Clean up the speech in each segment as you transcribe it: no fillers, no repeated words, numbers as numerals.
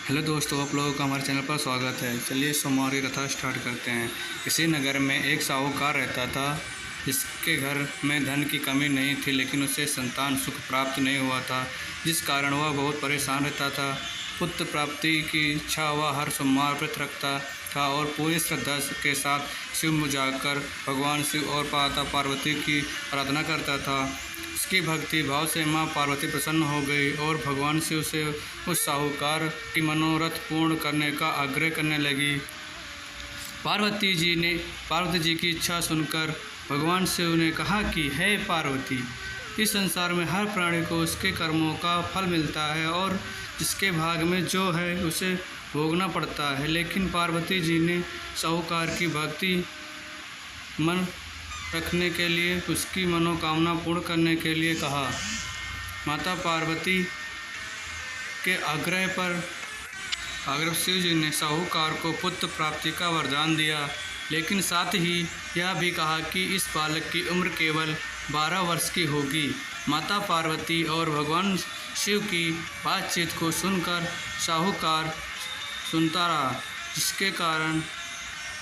Hello दोस्तों, आप लोगों का हमारे चैनल पर स्वागत है। चलिए सोमवारी कथा स्टार्ट करते हैं। इसी नगर में एक साहूकार रहता था, जिसके घर में धन की कमी नहीं थी, लेकिन उसे संतान सुख प्राप्त नहीं हुआ था, जिस कारण वह बहुत परेशान रहता था। पुत्र प्राप्ति की इच्छा वह हर सोमवार व्रत रखता था और पूरी श्रद्धा के साथ शिव में जाकर भगवान शिव और माता पार्वती की आराधना करता था। उसकी भक्ति भाव से माँ पार्वती प्रसन्न हो गई और भगवान शिव से उस साहूकार की मनोरथ पूर्ण करने का आग्रह करने लगी। पार्वती जी की इच्छा सुनकर भगवान शिव ने कहा कि हे पार्वती, इस संसार में हर प्राणी को उसके कर्मों का फल मिलता है और जिसके भाग में जो है उसे भोगना पड़ता है। लेकिन पार्वती जी ने साहूकार की भक्ति मन रखने के लिए उसकी मनोकामना पूर्ण करने के लिए कहा। माता पार्वती के आग्रह पर शिव जी ने साहूकार को पुत्र प्राप्ति का वरदान दिया, लेकिन साथ ही यह भी कहा कि इस बालक की उम्र केवल 12 वर्ष की होगी। माता पार्वती और भगवान शिव की बातचीत को सुनकर साहूकार सुनता रहा, जिसके कारण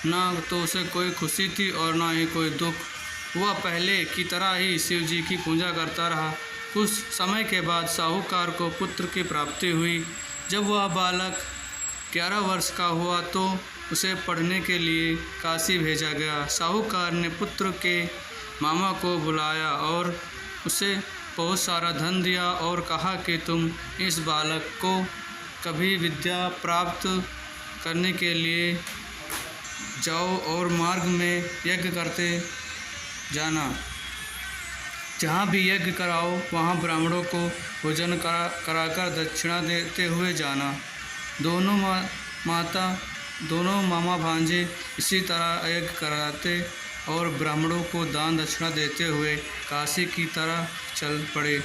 न तो उसे कोई खुशी थी और न ही कोई दुख। वह पहले की तरह ही शिव जी की पूजा करता रहा। कुछ समय के बाद साहूकार को पुत्र की प्राप्ति हुई। जब वह बालक 11 वर्ष का हुआ तो उसे पढ़ने के लिए काशी भेजा गया। साहूकार ने पुत्र के मामा को बुलाया और उसे बहुत सारा धन दिया और कहा कि तुम इस बालक को कभी विद्या प्राप्त करने के लिए जाओ और मार्ग में यज्ञ करते जाना। जहाँ भी यज्ञ कराओ वहाँ ब्राह्मणों को भोजन कराकर दक्षिणा देते हुए जाना। दोनों मामा भांजे इसी तरह यज्ञ कराते और ब्राह्मणों को दान दक्षिणा देते हुए काशी की तरह चल पड़े।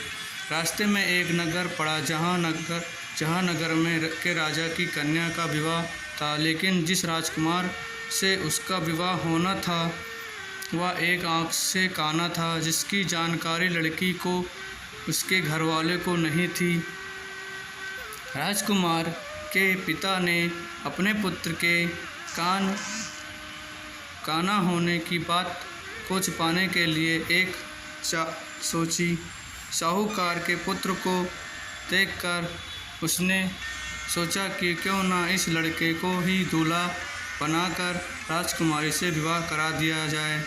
रास्ते में एक नगर पड़ा, जहाँ नगर में के राजा की कन्या का विवाह था, लेकिन जिस राजकुमार से उसका विवाह होना था वह एक आँख से काना था, जिसकी जानकारी लड़की को उसके घरवाले को नहीं थी। राजकुमार के पिता ने अपने पुत्र के काना होने की बात को छिपाने के लिए एक सोची। साहूकार के पुत्र को देखकर उसने सोचा कि क्यों ना इस लड़के को ही दूल्हा बनाकर राजकुमारी से विवाह करा दिया जाए।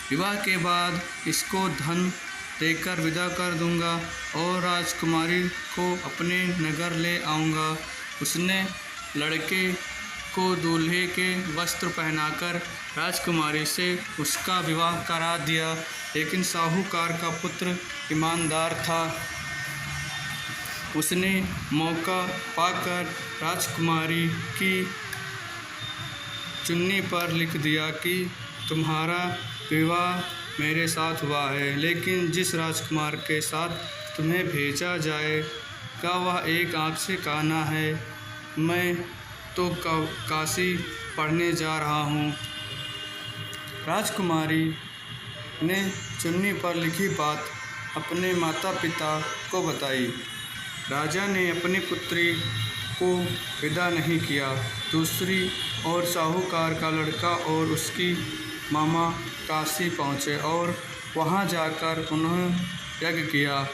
विवाह के बाद इसको धन देकर विदा कर दूंगा और राजकुमारी को अपने नगर ले आऊँगा। उसने लड़के को दूल्हे के वस्त्र पहनाकर राजकुमारी से उसका विवाह करा दिया, लेकिन साहूकार का पुत्र ईमानदार था। उसने मौका पाकर राजकुमारी की चुन्नी पर लिख दिया कि तुम्हारा विवाह मेरे साथ हुआ है, लेकिन जिस राजकुमार के साथ तुम्हें भेजा जाएगा वह एक आँख से काना है। मैं तो काशी पढ़ने जा रहा हूँ। राजकुमारी ने चुन्नी पर लिखी बात अपने माता पिता को बताई। राजा ने अपनी पुत्री को विदा नहीं किया। दूसरी ओर साहूकार का लड़का और उसकी मामा काशी पहुँचे और वहाँ जाकर उन्होंने यज्ञ किया।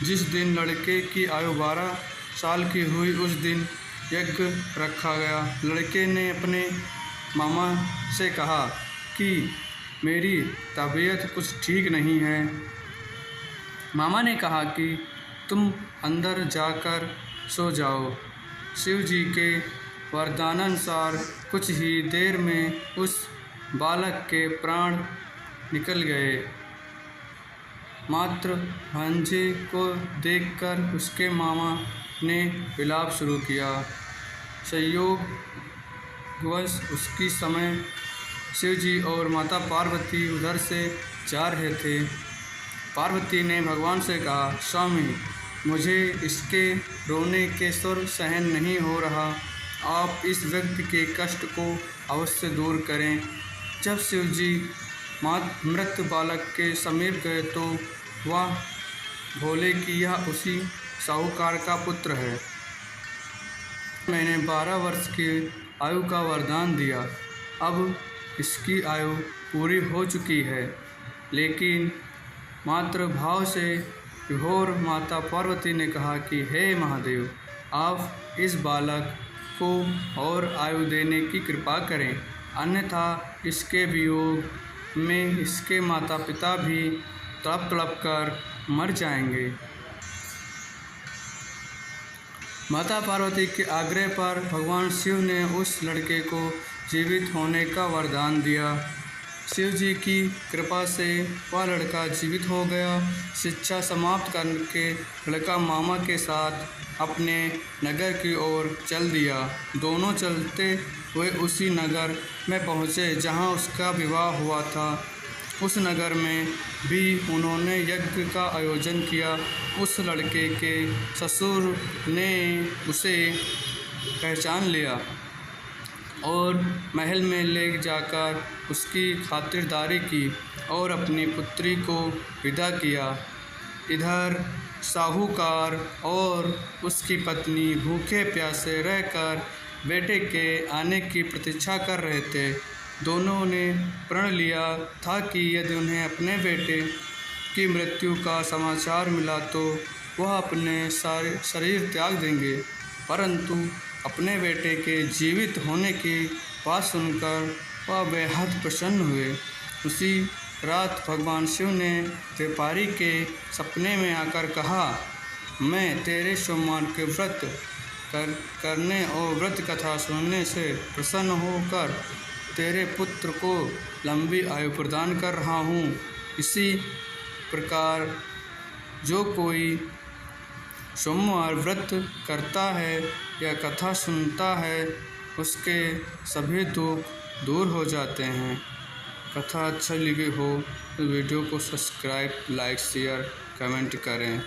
जिस दिन लड़के की आयु 12 साल की हुई उस दिन यज्ञ रखा गया। लड़के ने अपने मामा से कहा कि मेरी तबीयत कुछ ठीक नहीं है। मामा ने कहा कि तुम अंदर जाकर सो जाओ। शिव जी के वरदानानुसार कुछ ही देर में उस बालक के प्राण निकल गए। मात्र भांजे को देखकर उसके मामा ने विलाप शुरू किया। संयोगवश उसी समय शिव जी और माता पार्वती उधर से जा रहे थे। पार्वती ने भगवान से कहा, स्वामी, मुझे इसके रोने के सुर सहन नहीं हो रहा। आप इस व्यक्ति के कष्ट को अवश्य दूर करें। जब शिव जी मृत बालक के समीप गए तो वह बोले कि यह उसी साहूकार का पुत्र है। मैंने 12 वर्ष की आयु का वरदान दिया। अब इसकी आयु पूरी हो चुकी है। लेकिन मातृभाव से विभोर माता पार्वती ने कहा कि हे महादेव, आप इस बालक को और आयु देने की कृपा करें, अन्यथा इसके वियोग में इसके माता पिता भी तड़प तड़प कर मर जाएंगे। माता पार्वती के आग्रह पर भगवान शिव ने उस लड़के को जीवित होने का वरदान दिया। शिव जी की कृपा से वह लड़का जीवित हो गया। शिक्षा समाप्त करके लड़का मामा के साथ अपने नगर की ओर चल दिया। दोनों चलते हुए उसी नगर में पहुँचे जहाँ उसका विवाह हुआ था। उस नगर में भी उन्होंने यज्ञ का आयोजन किया। उस लड़के के ससुर ने उसे पहचान लिया और महल में ले जाकर उसकी खातिरदारी की और अपनी पुत्री को विदा किया। इधर साहूकार और उसकी पत्नी भूखे प्यासे रहकर बेटे के आने की प्रतीक्षा कर रहे थे। दोनों ने प्रण लिया था कि यदि उन्हें अपने बेटे की मृत्यु का समाचार मिला तो वह अपने सारे शरीर त्याग देंगे, परंतु अपने बेटे के जीवित होने की बात सुनकर वह बेहद प्रसन्न हुए। उसी रात भगवान शिव ने व्यापारी के सपने में आकर कहा, मैं तेरे सोमवार के व्रत करने और व्रत कथा सुनने से प्रसन्न होकर तेरे पुत्र को लंबी आयु प्रदान कर रहा हूँ। इसी प्रकार जो कोई सोमवार व्रत करता है या कथा सुनता है उसके सभी दुख दूर हो जाते हैं। कथा अच्छा लगी हो तो वीडियो को सब्सक्राइब, लाइक, शेयर, कमेंट करें।